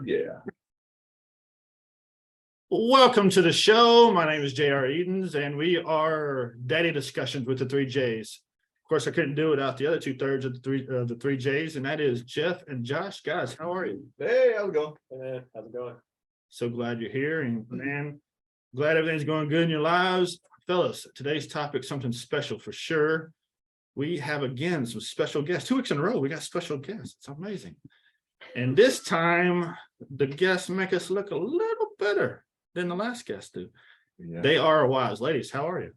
Yeah. Welcome to the show. My name is J.R. Edens, and we are Daddy Discussions with the 3 J's. Of course, I couldn't do it without the other 2/3 of the three J's, and that is Jeff and Josh. Guys, how are you? Hey, how's it going? How's it going? So glad you're here, and man, glad everything's going good in your lives. Fellas, today's topic is something special for sure. We have, again, some special guests. 2 weeks in a row, we got special guests. It's amazing. And this time, the guests make us look a little better than the last guests do. Yeah. They are our wives. Ladies, how are you?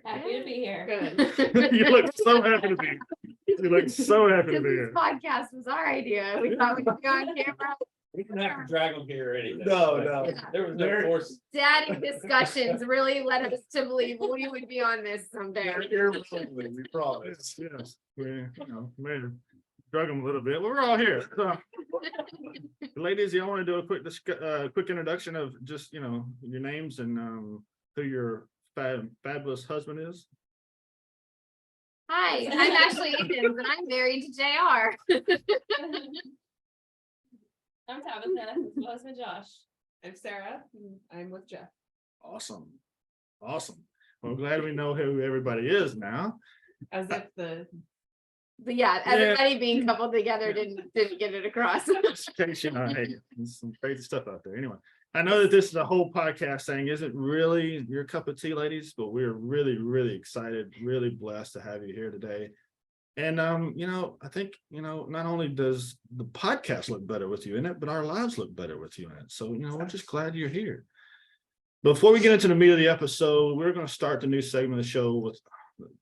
Happy to be here. Good. You look so happy to be here. You look so happy to be This here. podcast was our idea. We thought we'd be on camera. We didn't have to drag them here or anything. No. There was no force. Daddy discussions really led us to believe we would be on this someday. We promise. Yes, we, may have drug them a little bit, but we're all here. So, ladies, y'all want to do a quick introduction of just, your names and who your fabulous husband is? Hi, I'm Ashley Edens and I'm married to JR. I'm Tabitha, my husband Josh. I'm Sarah. I'm with Jeff. Awesome. Well, glad we know who everybody is now. As if everybody being coupled together didn't get it across. Hey, there's some crazy stuff out there. Anyway, I know that this is a whole podcast saying isn't really your cup of tea, ladies, but we're really, really excited, really blessed to have you here today. And I think not only does the podcast look better with you in it, but our lives look better with you in it. So we're just glad you're here. Before we get into the meat of the episode, we're going to start the new segment of the show with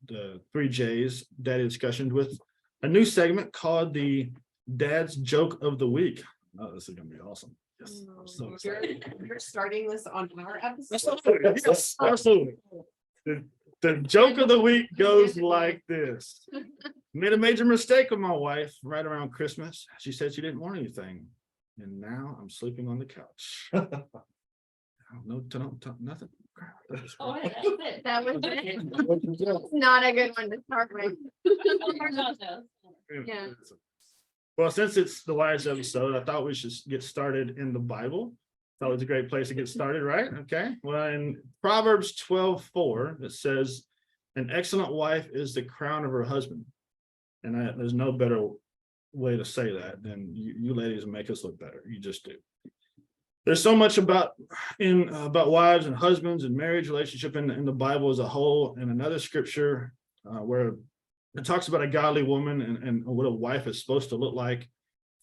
the 3 J's Daddy Discussions with a new segment called the Dad's Joke of the Week. Oh, this is gonna be awesome. Yes, I'm so excited. You're starting this on our episode. Absolutely. Yes, absolutely. The joke of the week goes like this. Made a major mistake with my wife right around Christmas. She said she didn't want anything, and now I'm sleeping on the couch. Nothing. Oh, that's it. That was it. Not a good one to start with. Yeah. Well, since it's the wives episode, I thought we should get started in the Bible. Thought it was a great place to get started, right? Okay. Well, in Proverbs 12:4, it says, "An excellent wife is the crown of her husband." And there's no better way to say that than you ladies make us look better. You just do. There's so much about wives and husbands and marriage relationship in the Bible as a whole. And another scripture where it talks about a godly woman and what a wife is supposed to look like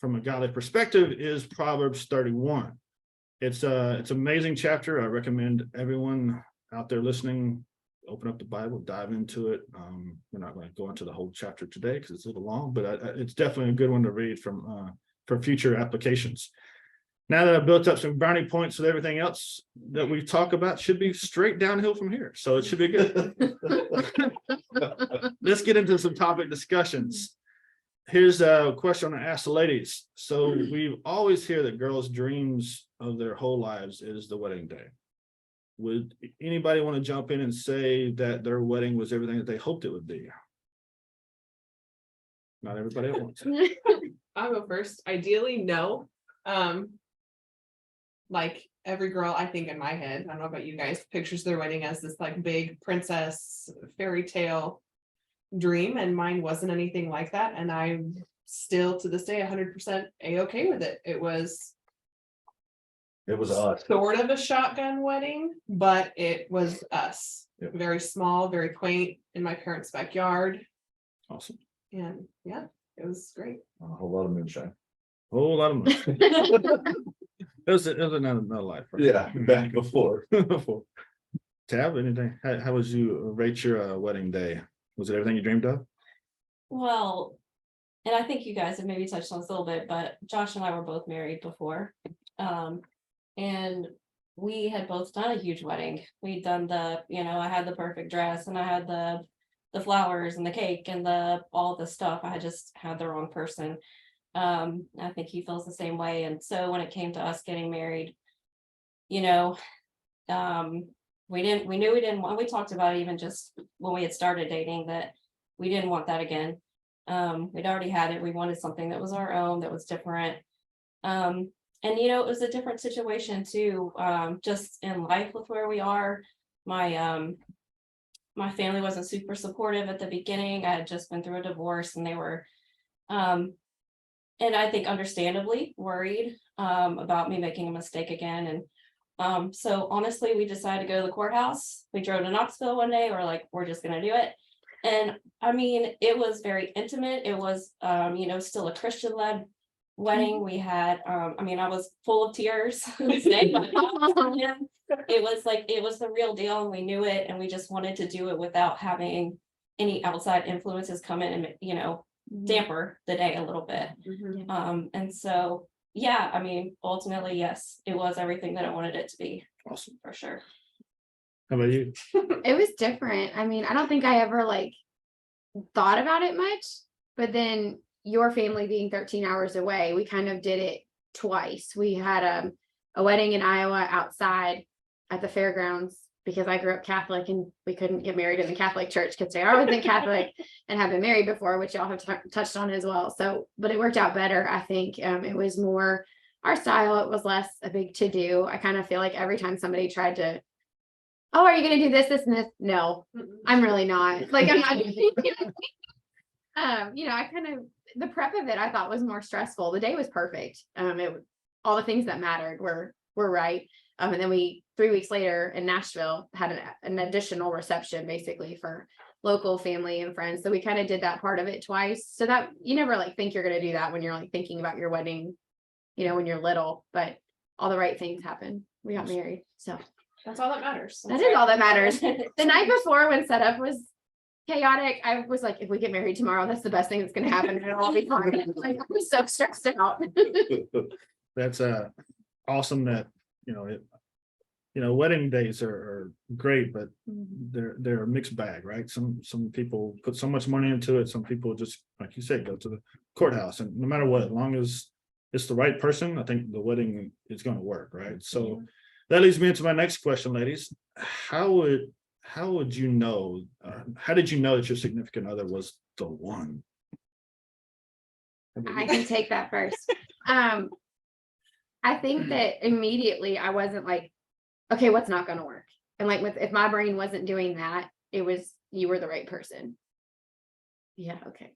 from a godly perspective is Proverbs 31. It's an amazing chapter. I recommend everyone out there listening open up the Bible, dive into it. We're not going to go into the whole chapter today because it's a little long, but it's definitely a good one to read for future applications. Now that I've built up some brownie points with everything else that we talk about should be straight downhill from here. So it should be good. Let's get into some topic discussions. Here's a question I ask the ladies. So we always hear that girls' dreams of their whole lives is the wedding day. Would anybody want to jump in and say that their wedding was everything that they hoped it would be? Not everybody at once. I'll go first. Ideally, no. Like every girl, I think in my head, I don't know about you guys, pictures their wedding as this like big princess fairy tale dream, and mine wasn't anything like that. And I'm still to this day 100% a-okay with it. It was us. sort of a shotgun wedding, but it was us. Yep. Very small, very quaint in my parents' backyard. Awesome. And yeah, it was great. A whole lot of moonshine. Whole lot of money. It was another life, right? Yeah, back before. Before. Tab, anything? How would you rate your wedding day? Was it everything you dreamed of? Well, and I think you guys have maybe touched on this a little bit, but Josh and I were both married before. And we had both done a huge wedding. We'd done I had the perfect dress and I had the flowers and the cake and all the stuff. I just had the wrong person. I think he feels the same way. And so when it came to us getting married, we knew we didn't want, we talked about it even just when we had started dating, that we didn't want that again. We'd already had it. We wanted something that was our own, that was different. it was a different situation too, just in life with where we are. My family wasn't super supportive at the beginning. I had just been through a divorce and they were, and I think understandably worried, about me making a mistake again. And so honestly, we decided to go to the courthouse. We drove to Knoxville one day. We're like, we're just gonna do it. And I mean, it was very intimate. It was, still a Christian led wedding. We had, I was full of tears. It was like, it was the real deal and we knew it. And we just wanted to do it without having any outside influences come in and, damper the day a little bit. And so, yeah, ultimately, yes, it was everything that I wanted it to be. Awesome. For sure. How about you? It was different. I mean, I don't think I ever like thought about it much, but then your family being 13 hours away, we kind of did it twice. We had a wedding in Iowa outside at the fairgrounds because I grew up Catholic and we couldn't get married in the Catholic church because JR wasn't Catholic and have been married before, which y'all have touched on as well. So, but it worked out better. I think it was more our style. It was less a big to do. I kind of feel like every time somebody tried to, oh, are you going to do this, this, and this? No, I'm really not. Like, I'm not. I kind of, the prep of it, I thought was more stressful. The day was perfect. All the things that mattered were right. And then 3 weeks later in Nashville had an additional reception basically for local family and friends. So we kind of did that part of it twice. So that you never like think you're going to do that when you're like thinking about your wedding, when you're little, but all the right things happen. We got married. So That's all that matters. that is all that matters. The night before when setup was chaotic, I was like, if we get married tomorrow, that's the best thing that's going to happen. And it'll all be fine. Like, I was so stressed out. That's awesome that, wedding days are great, but they're a mixed bag, right? Some people put so much money into it. Some people just, like you said, go to the courthouse, and no matter what, as long as it's the right person, I think the wedding is going to work, right? So that leads me into my next question, ladies. How would you know? How did you know that your significant other was the one? I can take that first. I think that immediately I wasn't like, okay, what's not going to work? And like if my brain wasn't doing that, it was, you were the right person. Yeah. Okay.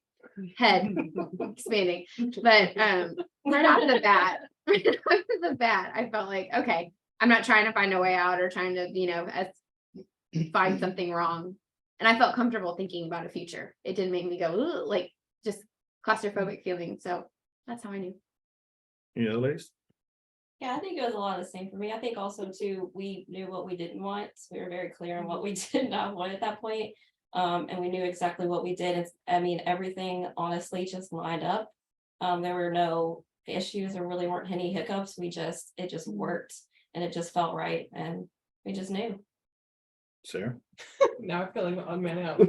Head expanding, but right out of the bat, I felt like, okay, I'm not trying to find a way out or trying to, find something wrong. And I felt comfortable thinking about a future. It didn't make me go, ooh, like just claustrophobic feeling. So that's how I knew. Ladies? Yeah, I think it was a lot of the same for me. I think also too, we knew what we didn't want. So we were very clear on what we did not want at that point. And we knew exactly what we did. Everything honestly just lined up. There were no issues. There really weren't any hiccups. It just worked and it just felt right. And we just knew. Sarah? Now I feel like an odd man out.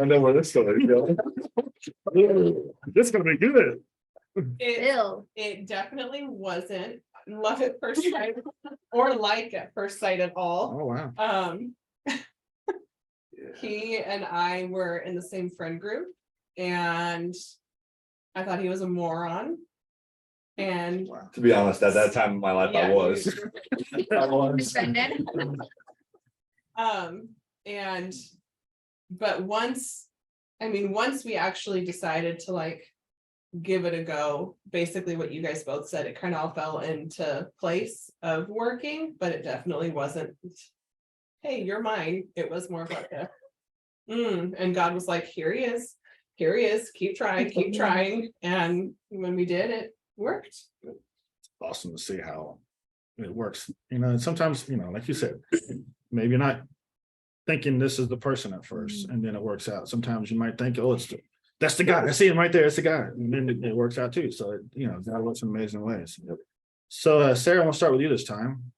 I know where this story is going. This is gonna be good. It definitely wasn't love at first sight or like at first sight at all. Oh wow. He and I were in the same friend group and I thought he was a moron. And To be honest, at that time in my life, I yeah, was. I was. Offended. But once we actually decided to like give it a go, basically what you guys both said, it kind of all fell into place of working, but it definitely wasn't, hey, you're mine. It was more of like and God was like, here he is, keep trying. And when we did, it worked. Awesome to see how it works. Sometimes, like you said, maybe you're not thinking this is the person at first, and then it works out. Sometimes you might think, oh, that's the guy. I see him right there. It's the guy. And then it works out too. So, God works in amazing ways. So, Sarah, I'm gonna start with you this time.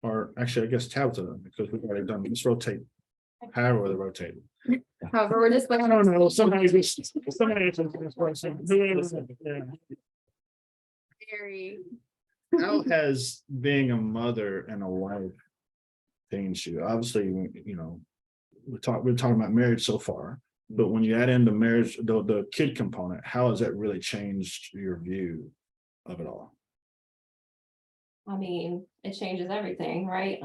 Or actually, I guess Tabitha, because we've already done this. Rotate. However they rotate. However, we're just like, I don't know. Somebody answers this question. Yeah. very. How has being a mother and a wife changed you? Obviously, we're talking about marriage so far, but when you add in the marriage, the kid component, how has that really changed your view of it all? I mean, it changes everything, right?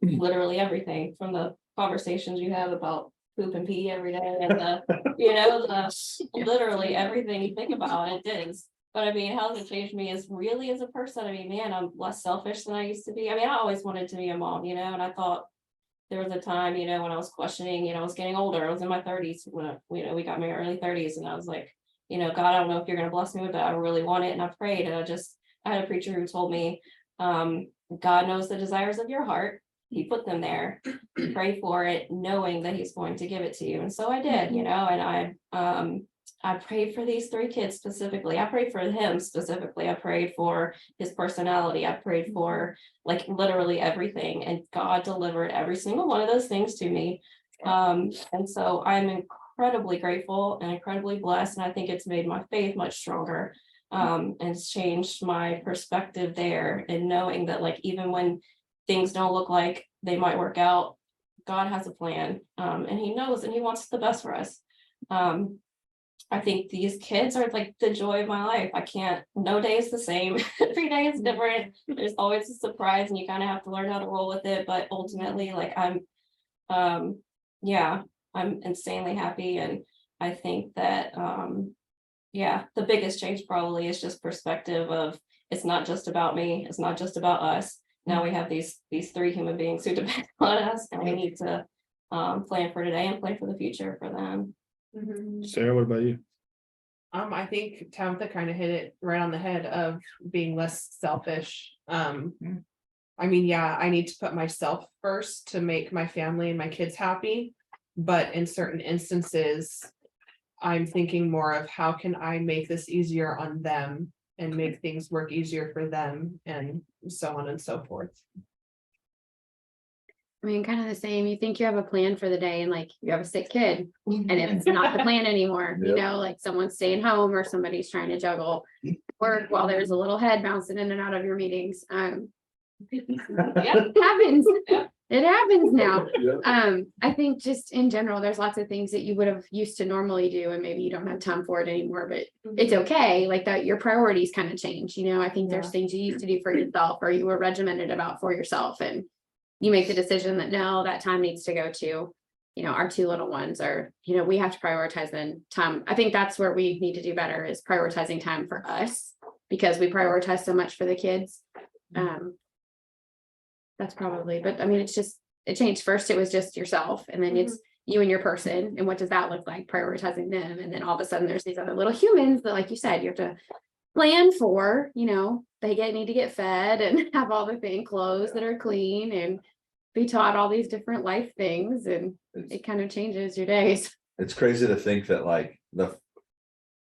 Literally everything from the conversations you have about poop and pee every day and literally everything you think about, it is. But I mean, how has it changed me is really as a person. I mean, man, I'm less selfish than I used to be. I mean, I always wanted to be a mom, and I thought there was a time, when I was questioning, I was getting older. I was in my 30s when, we got married early 30s, and I was like, God, I don't know if you're going to bless me with that. I really want it. And I prayed, and I had a preacher who told me, God knows the desires of your heart. He put them there. Pray for it, knowing that he's going to give it to you. And so I did, and I prayed for these 3 kids specifically. I prayed for him specifically. I prayed for his personality. I prayed for like literally everything. And God delivered every single one of those things to me. And so I'm incredibly grateful and incredibly blessed. And I think it's made my faith much stronger. And it's changed my perspective there, and knowing that like even when things don't look like they might work out, God has a plan. And he knows, and he wants the best for us. I think these kids are like the joy of my life. No day is the same. Every day is different. There's always a surprise, and you kind of have to learn how to roll with it. But ultimately, like I'm insanely happy. And I think that, the biggest change probably is just perspective of, it's not just about me. It's not just about us. Now we have these 3 human beings who depend on us, and we need to plan for today and plan for the future for them. Sarah, what about you? I think Tabitha kind of hit it right on the head of being less selfish. I mean, yeah, I need to put myself first to make my family and my kids happy. But in certain instances, I'm thinking more of how can I make this easier on them and make things work easier for them, and so on and so forth. I mean, kind of the same. You think you have a plan for the day, and like you have a sick kid, and it's not the plan anymore. Yep. Like someone's staying home, or somebody's trying to juggle work while there's a little head bouncing in and out of your meetings. It happens. It happens now. I think just in general, there's lots of things that you would have used to normally do, and maybe you don't have time for it anymore, but it's okay. Like that, your priorities kind of change. I think there's things you used to do for yourself, or you were regimented about for yourself, and you make the decision that no, that time needs to go to, our 2 little ones, or, we have to prioritize then time. I think that's where we need to do better, is prioritizing time for us, because we prioritize so much for the kids. That's probably, but I mean, it changed. First, it was just yourself, and then it's you and your person. And what does that look like? Prioritizing them. And then all of a sudden there's these other little humans that, like you said, you have to plan for, they need to get fed and have all the clothes that are clean and be taught all these different life things. And it kind of changes your days. It's crazy to think that like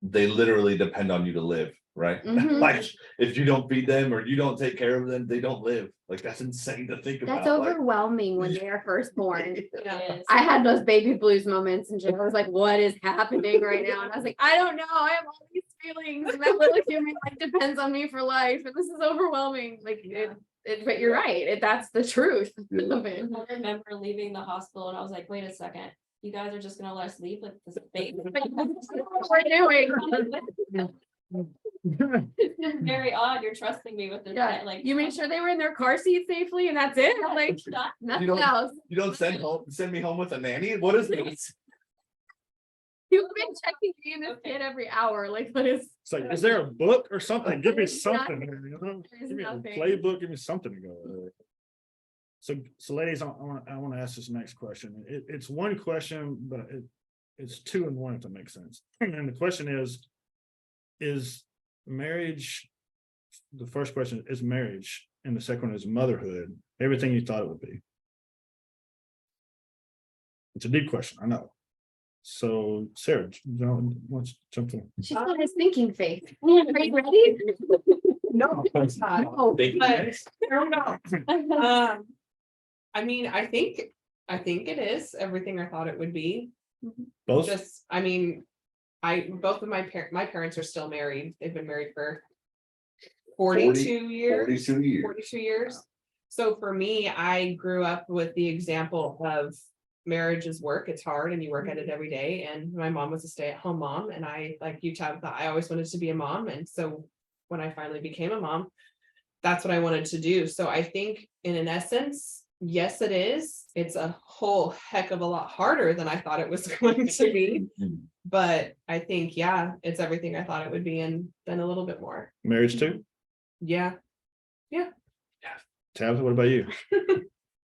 they literally depend on you to live, right? Mhm. Like if you don't feed them or you don't take care of them, they don't live. Like that's insane to think about. That's like, overwhelming when they are first born. It is. I had those baby blues moments, and Jenna was like, what is happening right now? And I was like, I don't know. I have all these feelings, and that little human depends on me for life. And this is overwhelming. But you're right. That's the truth of it. I remember leaving the hospital, and I was like, wait a second, you guys are just gonna let us leave with this baby? What we're doing. It's very odd. You're trusting me with this. Yeah, you made sure they were in their car seat safely, and that's it. Like nothing else. You don't send me home with a nanny? What is this? You've been checking me and this kid every hour. Like, what is? It's like, is there a book or something? Give me something. There's Give me a nothing. playbook. Give me something to go with. So ladies, I want to ask this next question. It's one question, but it's 2 in 1, if that makes sense. And the question is marriage, the first question is marriage, and the second one is motherhood everything you thought it would be? It's a deep question, I know. So Sarah, let's jump in. She's got his thinking faith. Are you ready? No, it's not. Oh, But I don't know. I mean, I think it is everything I thought it would be. Both? Just, I mean, both of my parents are still married. They've been married for 42 years. 42 years. 42 years. So for me, I grew up with the example of marriage is work. It's hard and you work at it every day. And my mom was a stay-at-home mom, and I, like you, Tabitha, I always wanted to be a mom. And so when I finally became a mom, that's what I wanted to do. So I think in an essence, yes, it is. It's a whole heck of a lot harder than I thought it was going to be. But I think, yeah, it's everything I thought it would be, and then a little bit more. Marriage too? Yeah. Tabitha, what about you?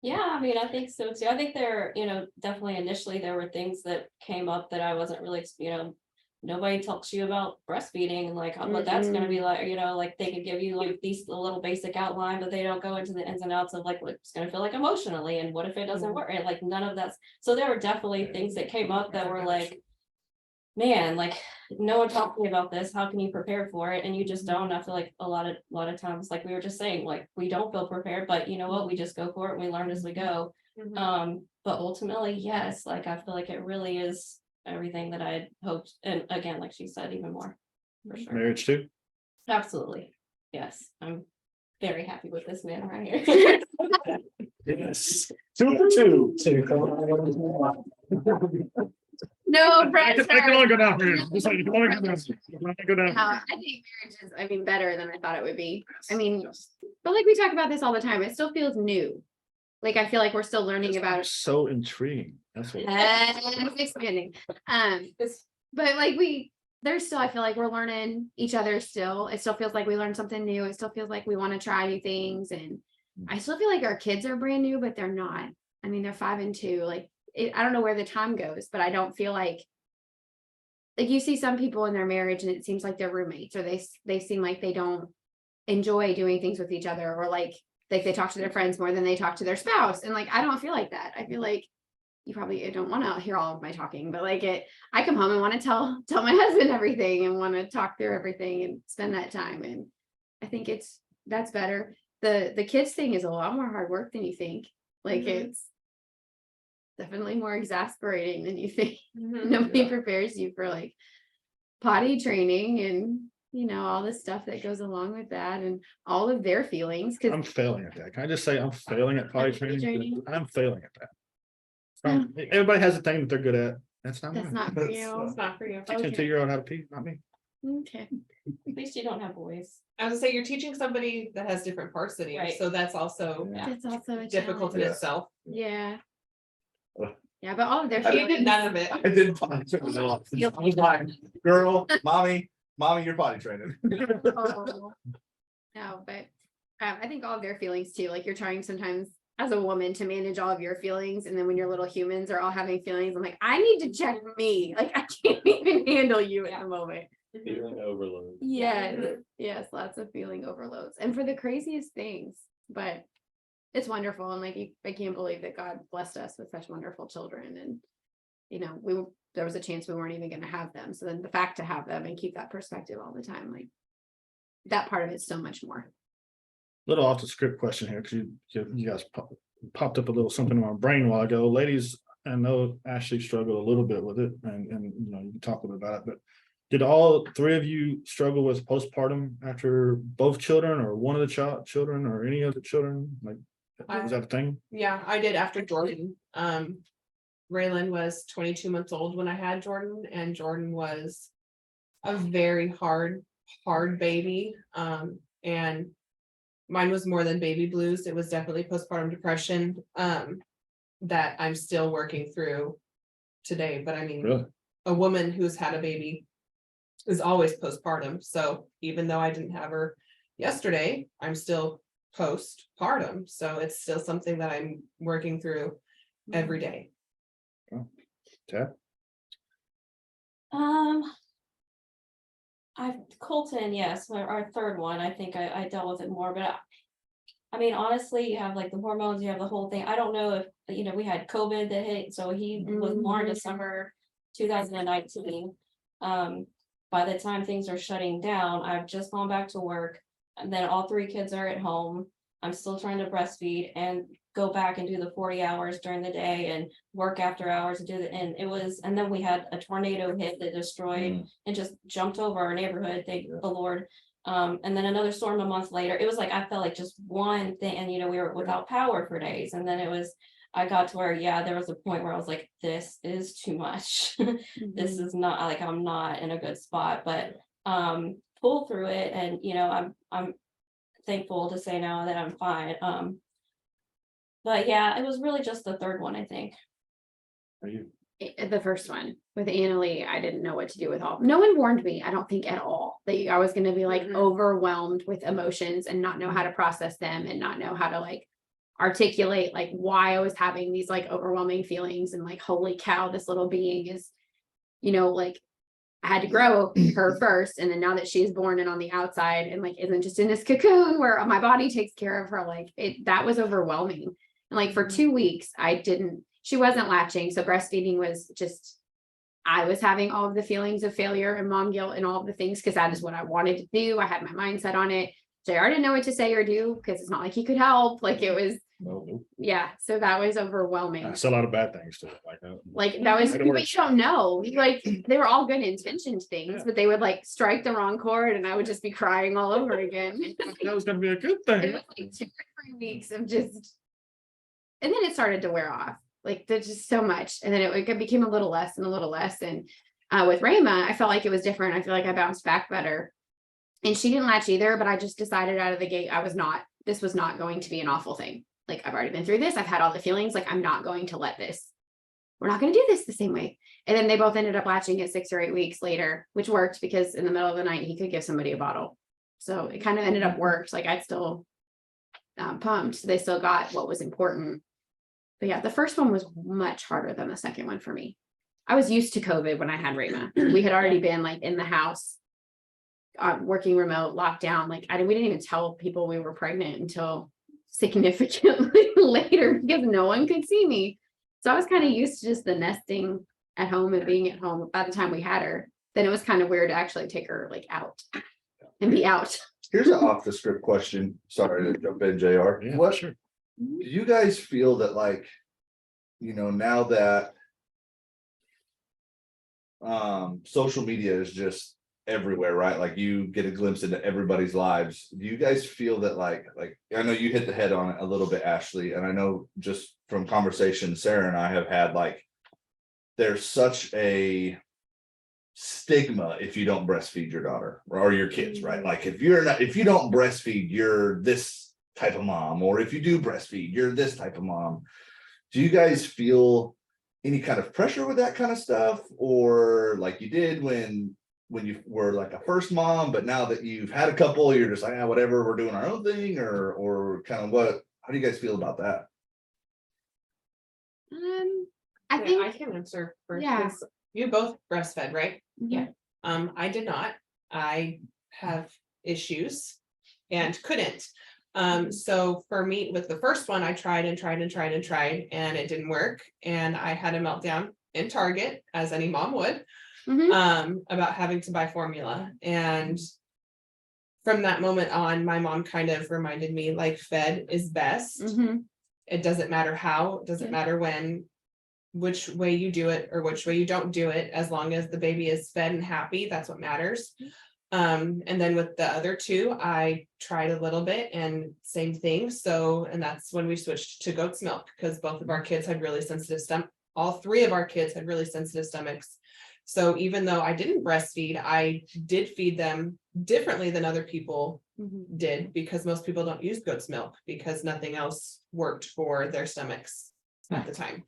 Yeah, I mean, I think so too. I think there, definitely initially there were things that came up that I wasn't really, nobody talks to you about breastfeeding and like what that's gonna be like, like they could give you like these a little basic outline, but they don't go into the ins and outs of like what it's gonna feel like emotionally and what if it doesn't work, and like none of that's, so there were definitely things that came up that were like, man, like no one talked to me about this. How can you prepare for it? And you just don't. I feel like a lot of times, like we were just saying, like we don't feel prepared, but you know what? We just go for it and we learn as we go. But ultimately, yes, like I feel like it really is everything that I had hoped. And again, like she said, even more for sure. Marriage too? Absolutely. Yes. I'm very happy with this man right here. Yes. 2 for 2. No I pressure. can only go down here. Just like, you can only go down. You can only go down. I think marriage is, better than I thought it would be. I mean, but like we talk about this all the time, it still feels new. Like I feel like we're still learning about it. So intriguing. That's what. It's expanding. But like there's still, I feel like we're learning each other still. It still feels like we learned something new. It still feels like we want to try new things. And I still feel like our kids are brand new, but they're not. I mean, they're 5 and 2. Like I don't know where the time goes, but I don't feel like you see some people in their marriage and it seems like they're roommates, or they seem like they don't enjoy doing things with each other, or like they talk to their friends more than they talk to their spouse. And like, I don't feel like that. I feel like you probably don't want to hear all of my talking, but like I come home and want to tell my husband everything and want to talk through everything and spend that time. And I think that's better. The kids thing is a lot more hard work than you think. Like it's definitely more exasperating than you think. Nobody prepares you for like potty training and all the stuff that goes along with that and all of their feelings. Because I'm failing at that. Can I just say I'm failing at potty training? I'm failing at that. Everybody has a thing that they're good at. That's not mine. not for you. It's not for you. Teaching a 2-year-old how to pee, not me. Okay. At least you don't have boys. I was gonna say, you're teaching somebody that has different parts than you, Right. so that's also Yeah. That's also a difficult in challenge. itself. Yeah. Ugh. Yeah, but all of their I You feelings. did none of it. I didn't potty train. I was like, girl, mommy, you're potty training. Oh. No, but I think all of their feelings too. Like you're trying sometimes as a woman to manage all of your feelings, and then when your little humans are all having feelings, I'm like, I need to check me. Like I can't even handle you at the moment. Feeling overload. Yes, lots of feeling overloads, and for the craziest things. But it's wonderful, and like I can't believe that God blessed us with such wonderful children, and there was a chance we weren't even going to have them. So then the fact to have them and keep that perspective all the time, like that part of it's so much more. Little off the script question here, because you guys popped up a little something in my brain a while ago. Ladies, I know Ashley struggled a little bit with it, and you can talk a little bit about it, but did all 3 of you struggle with postpartum after both children, or one of the children, or any of the children? Like, was that a thing? Yeah, I did after Jordan. Raylan was 22 months old when I had Jordan, and Jordan was a very hard baby. And mine was more than baby blues. It was definitely postpartum depression, that I'm still working through today. But I mean, Really? a woman who's had a baby is always postpartum. So even though I didn't have her yesterday, I'm still postpartum. So it's still something that I'm working through every day. Tab? Colton, yes, our third one, I think I dealt with it more, but I mean, honestly, you have like the hormones, you have the whole thing. I don't know if, we had COVID that hit, so he was born December 2019. By the time things are shutting down, I've just gone back to work, and then all 3 kids are at home. I'm still trying to breastfeed and go back and do the 40 hours during the day and work after hours and and then we had a tornado hit that destroyed and just jumped over our neighborhood, thank the Lord. And then another storm a month later. It was like I felt like just one thing, and we were without power for days. And then I got to where there was a point where I was like, this is too much. This is not like, I'm not in a good spot, but pull through it. And I'm thankful to say now that I'm fine. But yeah, it was really just the third one, I think. Are you? The first one with Annalie, I didn't know what to do with all. No one warned me, I don't think at all, that I was going to be like Mhm. overwhelmed with emotions and not know how to process them and not know how to like articulate like why I was having these like overwhelming feelings and like, holy cow, this little being is, like I had to grow her first. And then now that she is born and on the outside and like isn't just in this cocoon where my body takes care of her, like that was overwhelming. And like for 2 weeks, she wasn't latching. So breastfeeding was just, I was having all of the feelings of failure and mom guilt and all of the things because that is what I wanted to do. I had my mindset on it. JR didn't know what to say or do because it's not like he could help. Like it was, yeah. So that was overwhelming. I saw a lot of bad things to it, like that. Like that was, Had to but work. you don't know. Like they were all good intentioned things, Yeah. but they would like strike the wrong chord and I would just be crying all over again. That was gonna be a good It thing. was like 2 or 3 weeks of just, and then it started to wear off. Like there's just so much, and then it became a little less and a little less. And with Rayma, I felt like it was different. I feel like I bounced back better, and she didn't latch either. But I just decided out of the gate, this was not going to be an awful thing. Like I've already been through this. I've had all the feelings. Like I'm not going to let this. We're not going to do this the same way. And then they both ended up latching at 6 or 8 weeks later, which worked because in the middle of the night he could give somebody a bottle. So it kind of ended up worked. Like I'd still pumped. They still got what was important. But yeah, the first one was much harder than the second one for me. I was used to COVID when I had Rayma. We had already been like in the house, working remote, locked down. Like we didn't even tell people we were pregnant until significantly later because no one could see me. So I was kind of used to just the nesting at home and being at home by the time we had her. Then it was kind of weird to actually take her like out and be out. Here's an off the script question. Sorry to jump in, JR. Yeah, What sure. do you guys feel that like, now that social media is just everywhere, right? Like you get a glimpse into everybody's lives. Do you guys feel that like I know you hit the head on it a little bit, Ashley, and I know just from conversation Sarah and I have had, like there's such a stigma if you don't breastfeed your daughter or your kids, right? Like if you don't breastfeed, you're this type of mom, or if you do breastfeed, you're this type of mom. Do you guys feel any kind of pressure with that kind of stuff, or like you did when you were like a first mom, but now that you've had a couple, you're just like, whatever, we're doing our own thing, or kind of how do you guys feel about that? I Yeah, think I can answer first. Yeah. 'Cause you both breastfed, right? Yeah. I did not. I have issues and couldn't. So for me, with the first one, I tried and it didn't work. And I had a meltdown in Target, as any mom would, about having to buy formula. And from that moment on, my mom kind of reminded me like fed is best. It doesn't matter how, it doesn't matter when, which way you do it or which way you don't do it, as long as the baby is fed and happy, that's what matters. And then with the other two, I tried a little bit and same thing. So, and that's when we switched to goat's milk, because both of our kids had really sensitive stomach. All three of our kids had really sensitive stomachs. So even though I didn't breastfeed, I did feed them differently than other people did, because most people don't use goat's milk because nothing else worked for their stomachs at the time.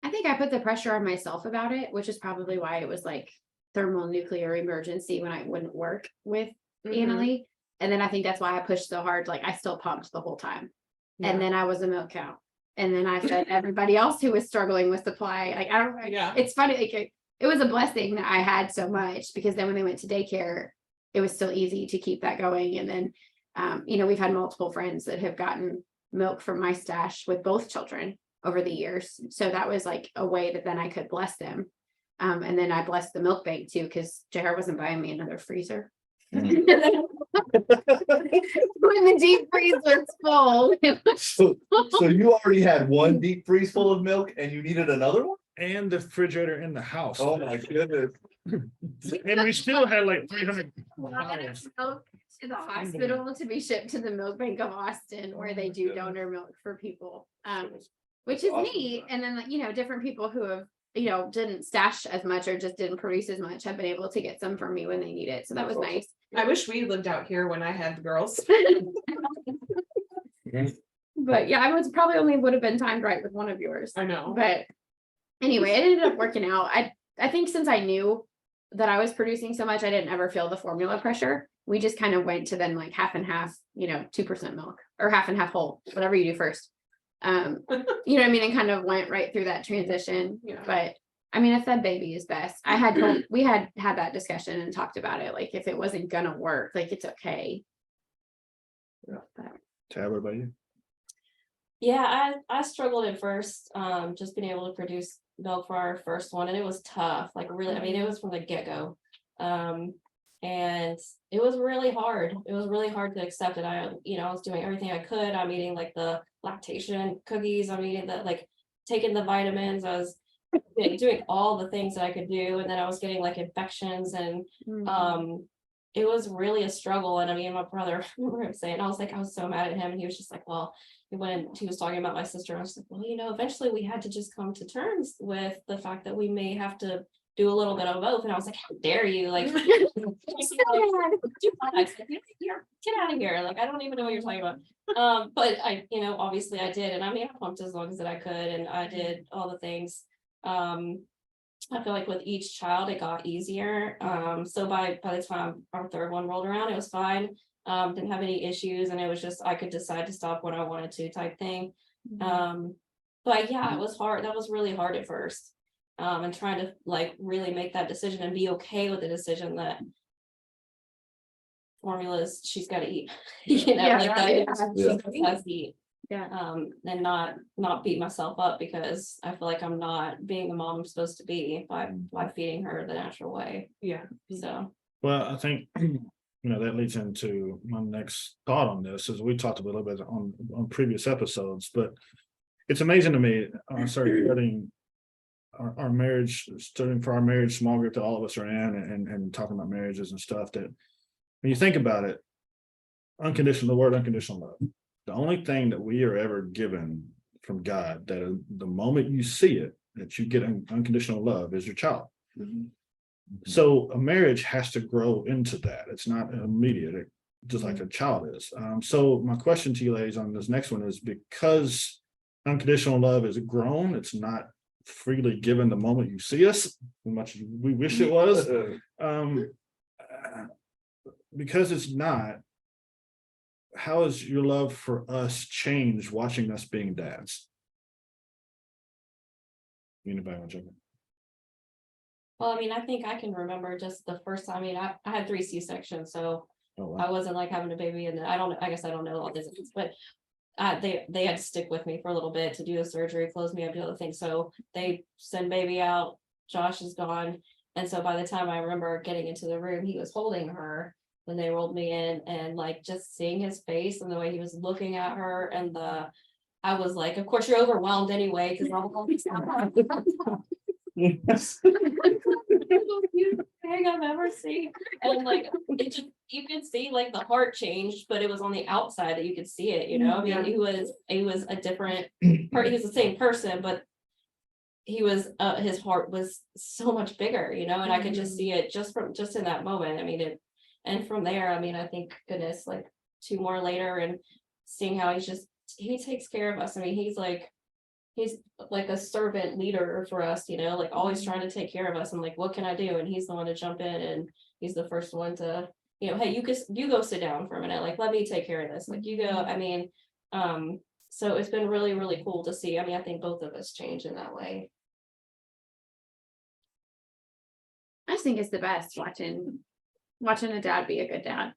I think I put the pressure on myself about it, which is probably why it was like thermonuclear emergency when I wouldn't work with Annalie. And then I think that's why I pushed so hard. Like I still pumped the whole time. Yeah. And then I was a milk cow. And then I fed everybody else who was struggling with supply. Like I don't know. Yeah. It's funny. Like it was a blessing that I had so much, because then when they went to daycare, it was still easy to keep that going. And then, we've had multiple friends that have gotten milk from my stash with both children over the years. So that was like a way that then I could bless them. And then I blessed the milk bank too, because JR wasn't buying me another freezer. When the deep freeze was full. So you already had one deep freeze full of milk and you needed another one? And the refrigerator in the house. Oh my goodness. And we still had like 300 Milk to the hospital to be shipped to the milk bank of Austin, where they do donor milk for people, which is neat. And then different people who have didn't stash as much or just didn't produce as much have been able to get some from me when they need it. So that was nice. I wish we lived out here when I had the girls. But yeah, I was probably only would have been timed right with one of yours. I know. But anyway, it ended up working out. I think since I knew that I was producing so much, I didn't ever feel the formula pressure. We just kind of went to then like half and half, 2% milk or half and half whole, whatever you do first. You know what I mean? And kind of went right through that transition. Yeah. But I mean, if that baby is best, we had that discussion and talked about it. Like if it wasn't gonna work, like it's okay. Tab, what about you? Yeah, I struggled at first, just being able to produce milk for our first one, and it was tough, like really, I mean, it was from the get-go. And it was really hard. It was really hard to accept it. I was doing everything I could. I'm eating like the lactation cookies. I'm eating taking the vitamins. I was doing all the things that I could do. And then I was getting like infections and it was really a struggle. And I mean, my brother, I was so mad at him, and he was just like, well, when he was talking about my sister, I was like, well, eventually we had to just come to terms with the fact that we may have to do a little bit of both. And I was like, how dare you? Like, get out of here. Like, I don't even know what you're talking about. But I, obviously I did. And I mean, I pumped as long as that I could, and I did all the things. I feel like with each child, it got easier. So by the time our third one rolled around, it was fine. Didn't have any issues, and it was just, I could decide to stop when I wanted to type thing. But yeah, it was hard. That was really hard at first. And trying to like really make that decision and be okay with the decision that formulas she's got to eat, Yeah, like right, that she has to eat. Yeah. And not beat myself up because I feel like I'm not being the mom I'm supposed to be by feeding her the natural way. Yeah. So. Well, I think, that leads into my next thought on this, as we talked a little bit on previous episodes, but it's amazing to me, studying our marriage, studying for our marriage small group that all of us are in, and talking about marriages and stuff, that when you think about it, the word unconditional love, the only thing that we are ever given from God, that the moment you see it, that you get unconditional love, is your child. So a marriage has to grow into that. It's not immediate, just like a child is. So my question to you ladies on this next one is, because unconditional love is grown, it's not freely given the moment you see us, as much as we wish it was. Because it's not, how has your love for us changed watching us being dads? Anybody want to jump in? Well, I mean, I think I can remember just the first time. I mean, I had 3 C-sections, so Oh, wow. I wasn't like having a baby, and I guess I don't know all this, but they had to stick with me for a little bit to do the surgery, close me up, do other things. So they send baby out, Josh is gone. And so by the time I remember getting into the room, he was holding her when they rolled me in, and like just seeing his face and the way he was looking at her, and I was like, of course you're overwhelmed anyway, because all these thing I've ever seen. And like it just, you could see like the heart changed, but it was on the outside that you could see it, I mean, he was a different he was the same person, but he was his heart was so much bigger, and I could just see it just in that moment. I mean, and from there, I mean, I think goodness, like 2 more later, and seeing how he takes care of us. I mean, he's like a servant leader for us, like always trying to take care of us. And like, what can I do? And he's the one to jump in, and he's the first one to, hey, you go sit down for a minute. Like, let me take care of this. Like, you go. I mean, so it's been really, really cool to see. I mean, I think both of us change in that way. I just think it's the best watching a dad be a good dad.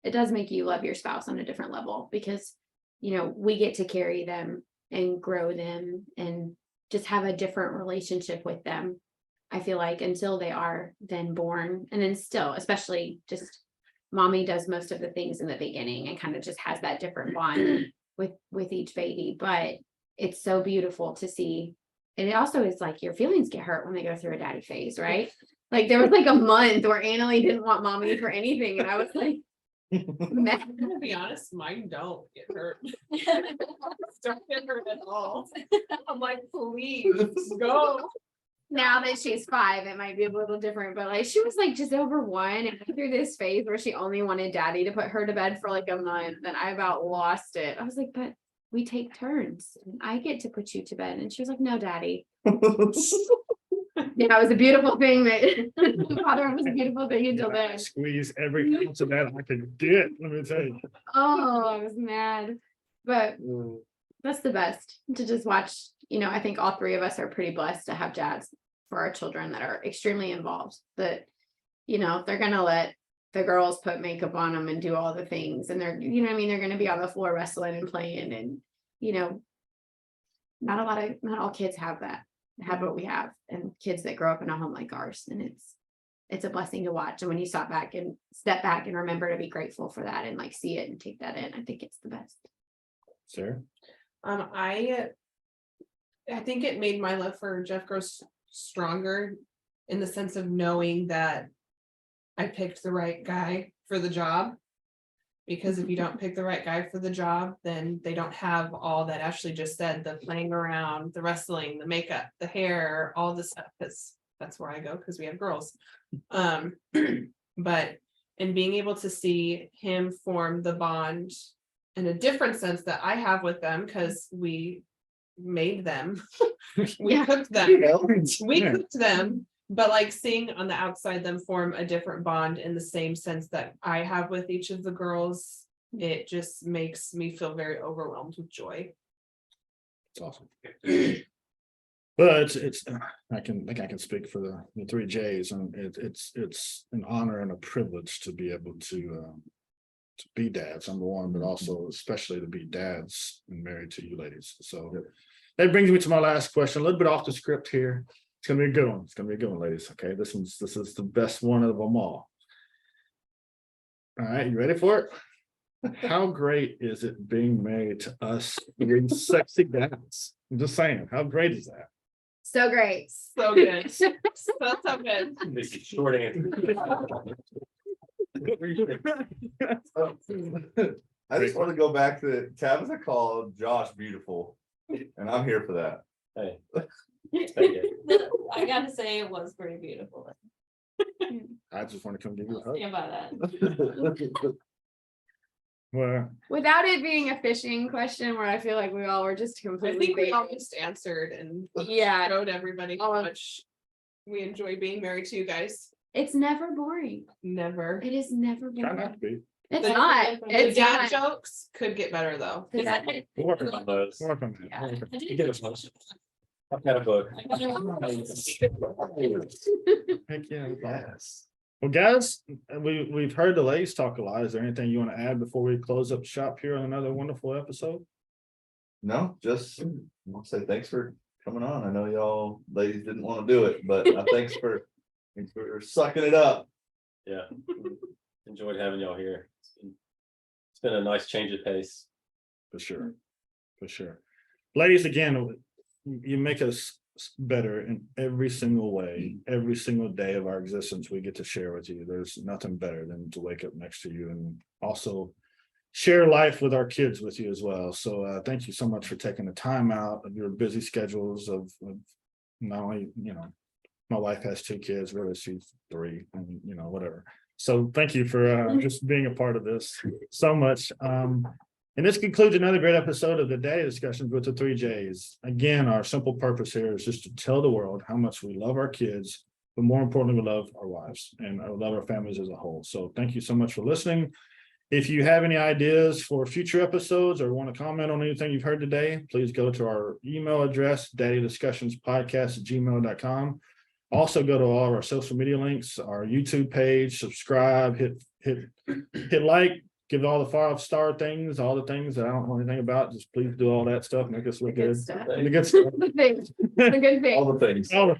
It does make you love your spouse on a different level, because we get to carry them and grow them and just have a different relationship with them. I feel like until they are then born, and then still, especially just mommy does most of the things in the beginning and kind of just has that different bond with each baby. But it's so beautiful to see. And it also is like your feelings get hurt when they go through a daddy phase, right? Like there was like a month where Annalie didn't want mommy for anything, and I was like, I'm gonna be honest, mine don't get hurt. Don't get hurt at all. I'm like, please go. now that she's 5, it might be a little different, but like she was like just over 1 and went through this phase where she only wanted daddy to put her to bed for like a month. And I about lost it. I was like, but we take turns. And I get to put you to bed. And she was like, no, daddy. Yeah, it was a beautiful thing that father was a beautiful thing until then. Squeeze every ounce of that I could get, let me tell you. Oh, I was mad. But that's the best to just watch. You know, I think all 3 of us are pretty blessed to have dads for our children that are extremely involved. That, you know, they're gonna let the girls put makeup on them and do all the things. And they're, you know what I mean, they're gonna be on the floor wrestling and playing. And, you know, not all kids have what we have, and kids that grow up in a home like ours. And it's a blessing to watch. And when you step back and remember to be grateful for that and like see it and take that in, I think it's the best. Sarah? I think it made my love for Jeff grow stronger in the sense of knowing that I picked the right guy for the job. Because if you don't pick the right guy for the job, then they don't have all that Ashley just said, the playing around, the wrestling, the makeup, the hair, all the stuff, because that's where I go because we have girls. But in being able to see him form the bond in a different sense that I have with them, because we made them, we Yeah. cooked them, cooked them, but like seeing on the outside them form a different bond in the same sense that I have with each of the girls, it just makes me feel very overwhelmed with joy. It's awesome. But it's I think I can speak for the 3 J's, and it's an honor and a privilege to be able to be dads, number one, but also especially to be dads and married to you ladies. So that brings me to my last question, a little bit off the script here. It's gonna be a good one. It's gonna be a good one, ladies. Okay, this is the best one of them all. All right, you ready for it? How great is it being married to us sexy dads? I'm just saying, how great is that? So great. So good. so good. This is short answer. I just want to go back to Tabitha called Josh beautiful, and I'm here for that. Hey. I gotta say, it was pretty beautiful. I just want to come give you a hug. Stand by that. Well, Without it being a fishing question where I feel like we all were just I completely think we basic. almost answered and Yeah, showed everybody how Oh. much we enjoy being married to you guys. it's never boring. Never. It is never try not boring. to be. It's The- not. The It's dad not. jokes could get better though. The dad- We're working on Those. that. We're working on that. Yeah. We're working on I You did- get a bunch. I've got a book. I gotta- that. Heck yeah. Yes. Well, guys, we've heard the ladies talk a lot. Is there anything you want to add before we close up shop here on another wonderful episode? No, just I'll say thanks for coming on. I know y'all ladies didn't want to do it, but thanks for sucking it up. Yeah. Enjoyed having y'all here. It's been a nice change of pace. For sure. For sure. Ladies, again, you make us better in every single way. Every single day of our existence, we get to share with you. There's nothing better than to wake up next to you and also share life with our kids with you as well. So thank you so much for taking the time out of your busy schedules of not only, you know, my wife has 2 kids, really she's 3, and you know, whatever. So thank you for just being a part of this so much. And this concludes another great episode of the Daddy Discussions with the 3 J's. Again, our simple purpose here is just to tell the world how much we love our kids, but more importantly, we love our wives and I love our families as a whole. So thank you so much for listening. If you have any ideas for future episodes or want to comment on anything you've heard today, please go to our email address, daddydiscussionspodcast@gmail.com. Also go to all of our social media links, our YouTube page, subscribe, hit like, give all the 5-star things, all the things that I don't know anything about. Just please do all that stuff, make us look Good good. stuff. The good stuff. The thing. The good thing. All the things. All the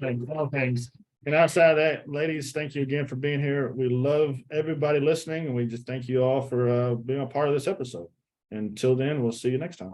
things. And outside of that, ladies, thank you again for being here. We love everybody listening, and we just thank you all for being a part of this episode. Until then, we'll see you next time.